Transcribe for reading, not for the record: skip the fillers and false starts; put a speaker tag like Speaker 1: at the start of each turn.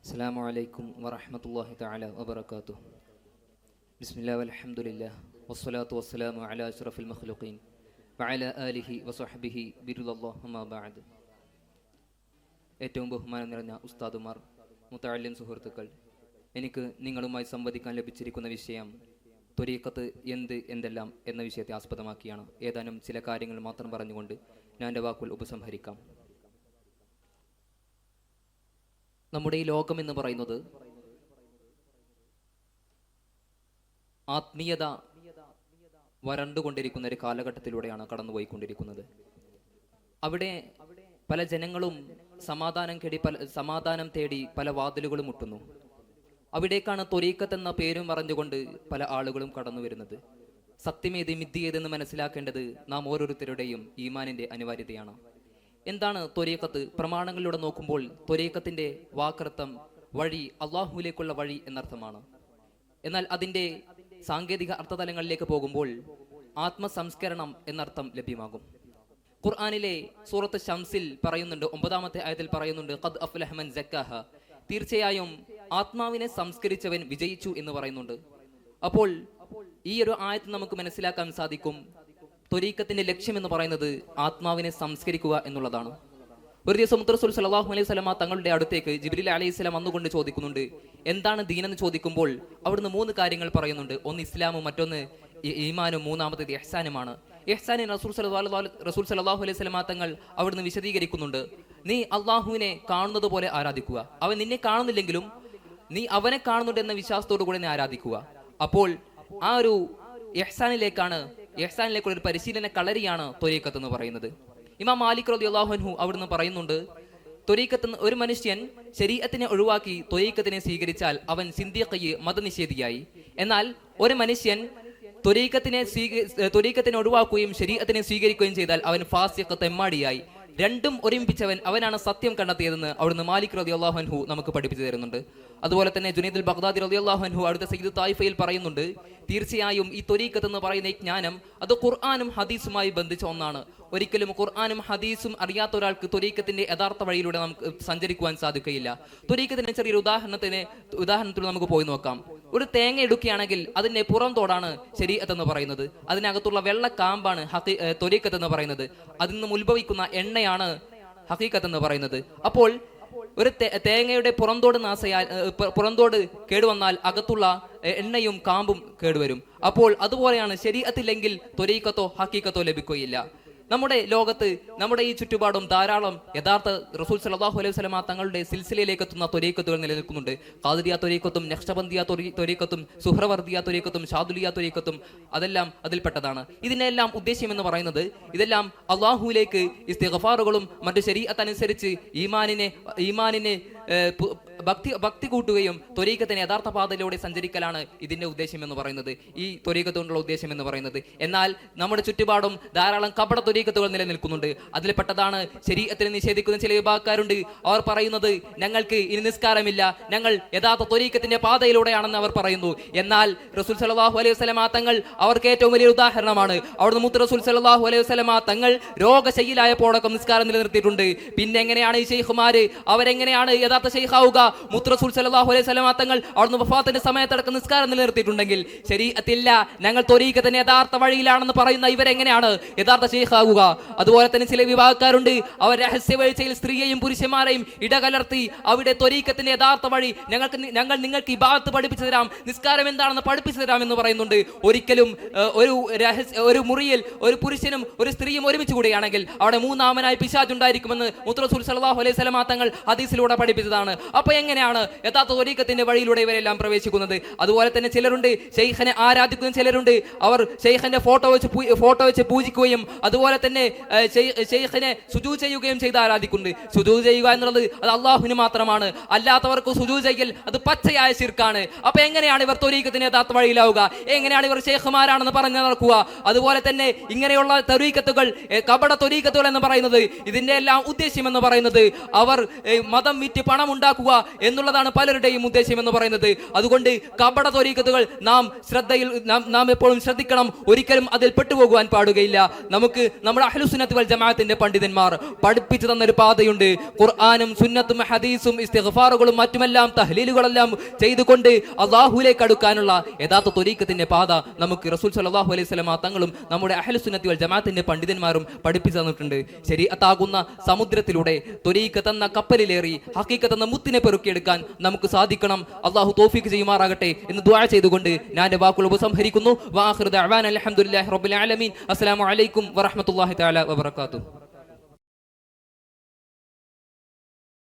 Speaker 1: അസ്സലാമു അലൈക്കും വറഹ്മത്തുള്ളാഹി തആല വബറകാതുഹു. ബിസ്മില്ലാഹി വൽഹംദുലില്ലാഹ് വസ്സലാത്തു വസ്സലാമു അലാ അഷ്റഫിൽ മഖ്ലൂഖീൻ വഅലാ ആലിഹി വസഹ്ബിഹി ബിറുല്ലാഹി അമ്മാ ബഅദ്. ഏറ്റവും ബഹുമാനം നിറഞ്ഞ ഉസ്താദുമാർ, മുതഅല്ലിം സുഹൃത്തുക്കൾ, എനിക്ക് നിങ്ങളുമായി സംവദിക്കാൻ ലഭിച്ചിരിക്കുന്ന വിഷയം ത്വരീഖത്ത് എന്തെല്ലാം എന്ന വിഷയത്തെ ആസ്പദമാക്കിയാണ്. ഏതാനും ചില കാര്യങ്ങൾ മാത്രം പറഞ്ഞുകൊണ്ട് ഞാൻ എൻ്റെ വാക്കുകൾ ഉപസംഹരിക്കാം. നമ്മുടെ ഈ ലോകം എന്ന് പറയുന്നത് ആത്മീയത വരണ്ടുകൊണ്ടിരിക്കുന്ന ഒരു കാലഘട്ടത്തിലൂടെയാണ് കടന്നുപോയിക്കൊണ്ടിരിക്കുന്നത്. അവിടെ പല ജനങ്ങളും സമാധാനം തേടി പല വാതിലുകളും മുട്ടുന്നു. അവിടേക്കാണ് ത്വരീഖത്ത് എന്ന പേരും പറഞ്ഞുകൊണ്ട് പല ആളുകളും കടന്നു വരുന്നത്. സത്യമേത് മിഥ്യേതെന്ന് മനസ്സിലാക്കേണ്ടത് നാം ഓരോരുത്തരുടെയും ഈമാനിന്റെ അനിവാര്യതയാണ്. എന്താണ് ത്വരീഖത്ത്? പ്രമാണങ്ങളിലൂടെ നോക്കുമ്പോൾ ത്വരീഖത്തിന്റെ വാക്കർത്ഥം വഴി, അള്ളാഹുവിലേക്കുള്ള വഴി എന്നർത്ഥമാണ്. എന്നാൽ അതിൻ്റെ സാങ്കേതിക അർത്ഥതലങ്ങളിലേക്ക് പോകുമ്പോൾ ആത്മസംസ്കരണം എന്നർത്ഥം ലഭ്യമാകും. ഖുർആനിലെ സൂറത്ത് ശംസിൽ പറയുന്നുണ്ട്, 9-ാമത്തെ ആയത്തിൽ പറയുന്നുണ്ട്, ഖദ് അഫ്ലഹ മൻ സക്കാഹ, തീർച്ചയായും ആത്മാവിനെ സംസ്കരിച്ചവൻ വിജയിച്ചു എന്ന് പറയുന്നുണ്ട്. അപ്പോൾ ഈ ഒരു ആയത്ത് നമുക്ക് മനസ്സിലാക്കാൻ സാധിക്കും, ത്വരീഖത്തിന്റെ ലക്ഷ്യം എന്ന് പറയുന്നത് ആത്മാവിനെ സംസ്കരിക്കുക എന്നുള്ളതാണ്. ഒരു ദിവസം റസൂൽ സല്ലല്ലാഹു അലൈഹി വസല്ലമ തങ്ങളുടെ അടുത്തേക്ക് ജിബ്രീൽ അലൈഹിസ്സലാം വന്നുകൊണ്ട് ചോദിക്കുന്നുണ്ട്, എന്താണ് ദീനെന്ന് ചോദിക്കുമ്പോൾ അവിടുന്ന് 3 കാര്യങ്ങൾ പറയുന്നുണ്ട്. ഒന്ന് ഇസ്ലാമും, മറ്റൊന്ന് ഈമാനും, മൂന്നാമത്തേത് ഇഹ്സാനുമാണ്. ഇഹ്സാനിനെ റസൂൽ സല്ലല്ലാഹു അലൈഹി വസല്ലമ തങ്ങൾ അവിടുന്ന് വിശദീകരിക്കുന്നുണ്ട്. നീ അള്ളാഹുവിനെ കാണുന്നത് പോലെ ആരാധിക്കുക. അവൻ നിന്നെ കാണുന്നില്ലെങ്കിലും നീ അവനെ കാണുന്നുണ്ട് എന്ന വിശ്വാസത്തോടു കൂടെ നീ ആരാധിക്കുക. അപ്പോൾ ആ ഒരു ഇഹ്സാനിലേക്കുള്ള ഒരു പരിശീലന കളരിയാണ് ത്വരീഖത്ത് എന്ന് പറയുന്നത്. ഇമാം മാലിക് റളിയല്ലാഹു അൻഹു അവിടുന്ന് പറയുന്നുണ്ട്, ത്വരീഖത്ത് ഒരു മനുഷ്യൻ ശരീഅത്തിനെ ഒഴിവാക്കി ത്വരീഖത്തിനെ സ്വീകരിച്ചാൽ അവൻ സിന്ദീഖ്, മതനിഷേധിയായി. എന്നാൽ ഒരു മനുഷ്യൻ ത്വരീഖത്തിനെ ഒഴിവാക്കുകയും ശരീഅത്തിനെ സ്വീകരിക്കുകയും ചെയ്താൽ അവൻ ഫാസിഖ്, തെമ്മാടിയായി. രണ്ടും ഒരുമിപ്പിച്ചവൻ അവനാണ് സത്യം കണ്ടെത്തിയതെന്ന് അവിടുന്ന് മാലിക് റളിയല്ലാഹു അൻഹു നമുക്ക് പഠിപ്പിച്ചു തരുന്നുണ്ട്. അതുപോലെ തന്നെ ജുനൈദുൽ ബഗ്ദാദി റളിയല്ലാഹു അൻഹു അടുത്ത സയ്യിദ് തായിഫയിൽ പറയുന്നുണ്ട്, തീർച്ചയായും ഈ ത്വരീഖത്ത് എന്ന് പറയുന്ന ഈ ജ്ഞാനം അത് ഖുർആനും ഹദീസുമായി ബന്ധിച്ച ഒന്നാണ്. ഒരിക്കലും ഖുർആനും ഹദീസും അറിയാത്ത ഒരാൾക്ക് ത്വരീഖത്തിന്റെ യഥാർത്ഥ വഴിയിലൂടെ നമുക്ക് സഞ്ചരിക്കുവാൻ സാധിക്കുകയില്ല. ത്വരീഖത്തിന്റെ ചെറിയൊരു ഉദാഹരണത്തിൽ നമുക്ക് പോയി നോക്കാം. ഒരു തേങ്ങ എടുക്കുകയാണെങ്കിൽ അതിന്റെ പുറം തോടാണ് ശരീഅത്ത് എന്ന് പറയുന്നത്, അതിനകത്തുള്ള വെള്ള കാമ്പാണ് ത്വരീഖത്ത് എന്ന് പറയുന്നത്, അതിൽ നിന്നും ഉത്ഭവിക്കുന്ന എണ്ണയാണ് ഹഖീഖത്ത് എന്ന് പറയുന്നത്. അപ്പോൾ ഒരു തേങ്ങയുടെ പുറന്തോട് കേടുവന്നാൽ അകത്തുള്ള എണ്ണയും കാമ്പും കേടുവരും. അപ്പോൾ അതുപോലെയാണ് ശരീഅത്തില്ലെങ്കിൽ ത്വരീഖത്തോ ഹഖീഖത്തോ ലഭിക്കുകയില്ല. നമ്മുടെ ലോകത്ത്, നമ്മുടെ ഈ ചുറ്റുപാടും ധാരാളം യഥാർത്ഥ റസൂൽ സല്ലല്ലാഹു അലൈഹി വസല്ലമ തങ്ങളുടെ സിൽസിലയിലേക്ക് എത്തുന്ന ത്വരീഖത്തുകൾ നിലനിൽക്കുന്നുണ്ട്. ഖാദിരിയ ത്വരീഖത്തും, നഖ്ശബന്ദിയ ത്വരീഖത്തും, സുഹ്റവർദിയ ത്വരീഖത്തും, ഷാദുലിയ ത്വരീഖത്തും അതെല്ലാം അതിൽപ്പെട്ടതാണ്. ഇതിനെല്ലാം ഉദ്ദേശ്യം എന്ന് പറയുന്നത്, ഇതെല്ലാം അള്ളാഹുവിലേക്ക് ഇസ്തിഗ്ഫാറുകളും മറ്റു ശരീഅത്ത് അനുസരിച്ച് ഈമാനിനെ ഭക്തി കൂട്ടുകയും ത്വരീഖത്തിന് യഥാർത്ഥ പാതയിലൂടെ സഞ്ചരിക്കലാണ് ഇതിന്റെ ഉദ്ദേശം എന്ന് പറയുന്നത്, ഈ ത്വരീഖത്ത് കൊണ്ടുള്ള ഉദ്ദേശം എന്ന് പറയുന്നത്. എന്നാൽ നമ്മുടെ ചുറ്റുപാടും ധാരാളം കപട ത്വരീഖത്തുകൾ നിലനിൽക്കുന്നുണ്ട്. അതിൽപ്പെട്ടതാണ് ശരീഅത്തിനെ നിഷേധിക്കുന്ന ചില വിഭാഗക്കാരുണ്ട്. അവർ പറയുന്നത്, ഞങ്ങൾക്ക് ഇനി നിസ്കാരമില്ല, ഞങ്ങൾ യഥാർത്ഥ ത്വരീഖത്തിന്റെ പാതയിലൂടെയാണെന്ന് അവർ പറയുന്നു. എന്നാൽ റസൂൽ സല്ലല്ലാഹു അലൈഹി വസല്ലമ തങ്ങൾ അവർക്ക് ഏറ്റവും വലിയ ഉദാഹരണമാണ്. അവിടുന്ന് മുത്ത് റസൂൽ സല്ലല്ലാഹു അലൈഹി വസല്ലമ തങ്ങൾ രോഗശയ്യിലായപ്പോഴൊക്കെ നിസ്കാരം നിലനിർത്തിയിട്ടുണ്ട്. പിന്നെ എങ്ങനെയാണ് ഈ ശൈഖുമാര്, അവരെങ്ങനെയാണ് യഥാർത്ഥ ശൈഖാവുക? മുത്ത് റസൂൽ സല്ലല്ലാഹു അലൈഹി വസല്ലമ തങ്ങൾ അവിടുന്ന് വഫാത്തിന്റെ സമയത്തടക്കം നിസ്കാരം നിലനിർത്തിയിട്ടുണ്ടെങ്കിൽ ശരീഅത്തില്ല, ഞങ്ങൾ ത്വരീഖത്തിന്റെ യഥാർത്ഥ വഴിയിലാണെന്ന് പറയുന്ന ഇവരെങ്ങനെയാണ് യഥാർത്ഥ ശൈഖാവുക? അതുപോലെ തന്നെ ചില വിഭാഗക്കാരുണ്ട്, അവർ രഹസ്യവേഴ്ചയിൽ സ്ത്രീയെയും പുരുഷന്മാരെയും ഇടകലർത്തി അവിടെ ത്വരീഖത്തിന്റെ യഥാർത്ഥ വഴി ഞങ്ങൾ നിങ്ങൾക്ക് ഇബാദത്ത് പഠിപ്പിച്ചു തരാം, നിസ്കാരം എന്താണെന്ന് പഠിപ്പിച്ചു തരാം എന്ന് പറയുന്നുണ്ട്. ഒരിക്കലും ഒരു മുറിയിൽ ഒരു പുരുഷനും ഒരു സ്ത്രീയും ഒരുമിച്ച് കൂടുകയാണെങ്കിൽ അവിടെ മൂന്നാമനായി പിശാച് ഉണ്ടായിരിക്കുമെന്ന് മുത്ത് റസൂൽ സല്ലല്ലാഹു അലൈഹി വസല്ലമ തങ്ങൾ ഹദീസിലൂടെ പഠിപ്പിച്ചതാണ്. അപ്പൊ എങ്ങനെയാണ് യഥാർത്ഥ ത്വരീഖത്തിന്റെ വഴിയിലൂടെ ഇവരെല്ലാം പ്രവേശിക്കുന്നത്? അതുപോലെ തന്നെ ചിലരുണ്ട് ശൈഖിനെ ആരാധിക്കുന്ന ചിലരുണ്ട്. അവർ ശൈഖിന്റെ ഫോട്ടോ വെച്ച് പൂജിക്കുകയും അതുപോലെ തന്നെ ശൈഖിനെ സുജൂദ് ചെയ്യുകയും ചെയ്ത് ആരാധിക്കുന്നുണ്ട്. സുജൂദ് ചെയ്യുക എന്നുള്ളത് അത് അള്ളാഹുവിന് മാത്രമാണ്, അല്ലാത്തവർക്ക് സുജൂദ് ചെയ്യൽ അത് പച്ചയായ ശിർക്കാണ്. അപ്പൊ എങ്ങനെയാണ് ഇവർ ത്വരീഖത്തിന്റെ യഥാർത്ഥ വഴിയിലാവുക? എങ്ങനെയാണ് ഇവർ ശൈഖുമാരാണെന്ന് പറഞ്ഞു നടക്കുക? അതുപോലെ തന്നെ ഇങ്ങനെയുള്ള ത്വരീഖത്തുകൾ, കപട ത്വരീഖത്തുകൾ എന്ന് പറയുന്നത്, ഇതിന്റെ എല്ലാം ഉദ്ദേശ്യം എന്ന് പറയുന്നത് അവർ മതം വിറ്റ് പണം ഉണ്ടാക്കുക, എന്നുള്ളതാണ് പലരുടെയും ഉദ്ദേശം എന്ന് പറയുന്നത്. അതുകൊണ്ട് കപട ത്വരീഖത്തുകൾ നാം എപ്പോഴും ശ്രദ്ധിക്കണം. ഒരിക്കലും അതിൽ പെട്ടുപോകുവാൻ പാടുകയില്ല. നമുക്ക് നമ്മുടെ അഹ്ലുസുന്നത്ത് വൽ ജമാഅത്തിന്റെ പണ്ഡിതന്മാർ പഠിപ്പിച്ചു തന്നൊരു പാതയുണ്ട്. ഖുർആനും സുന്നത്തും ഹദീസും ഇസ്തിഗ്ഫാറുകളും മറ്റുമെല്ലാം തഹ്ലീലുകളെല്ലാം ചെയ്തുകൊണ്ട് അല്ലാഹുവിലേക്ക് അടുക്കാനുള്ള യഥാർത്ഥ ത്വരീഖത്തിന്റെ പാത നമുക്ക് റസൂൽ സ്വല്ലല്ലാഹു അലൈഹി വസല്ലം തങ്ങളും നമ്മുടെ അഹ്ലുസുന്നത്ത് വൽ ജമാഅത്തിന്റെ പണ്ഡിതന്മാരും പഠിപ്പിച്ചു തന്നിട്ടുണ്ട്. ശരീഅത്താകുന്ന സമുദ്രത്തിലൂടെ ത്വരീഖത്ത് എന്ന കപ്പലിലേറി ഹഖീഖത്ത് എന്ന മുത്തിനെ പെറുക്കിയെടുക്കാൻ നമുക്ക് സാധിക്കണം. അല്ലാഹു തൗഫീഖ് ചെയ്യുമാറാകട്ടെ എന്ന് ദുആ ചെയ്തുകൊണ്ട് ഞാൻ എൻ്റെ വാക്കുകൾ ഉപസംഹരിക്കുന്നു. വആഖിറു ദഅവാന അൽഹംദുലില്ലാഹി റബ്ബിൽ ആലമീൻ. അസ്സലാമു അലൈക്കും വറഹ്മത്തുള്ളാഹി തആല വബറകാതുഹു.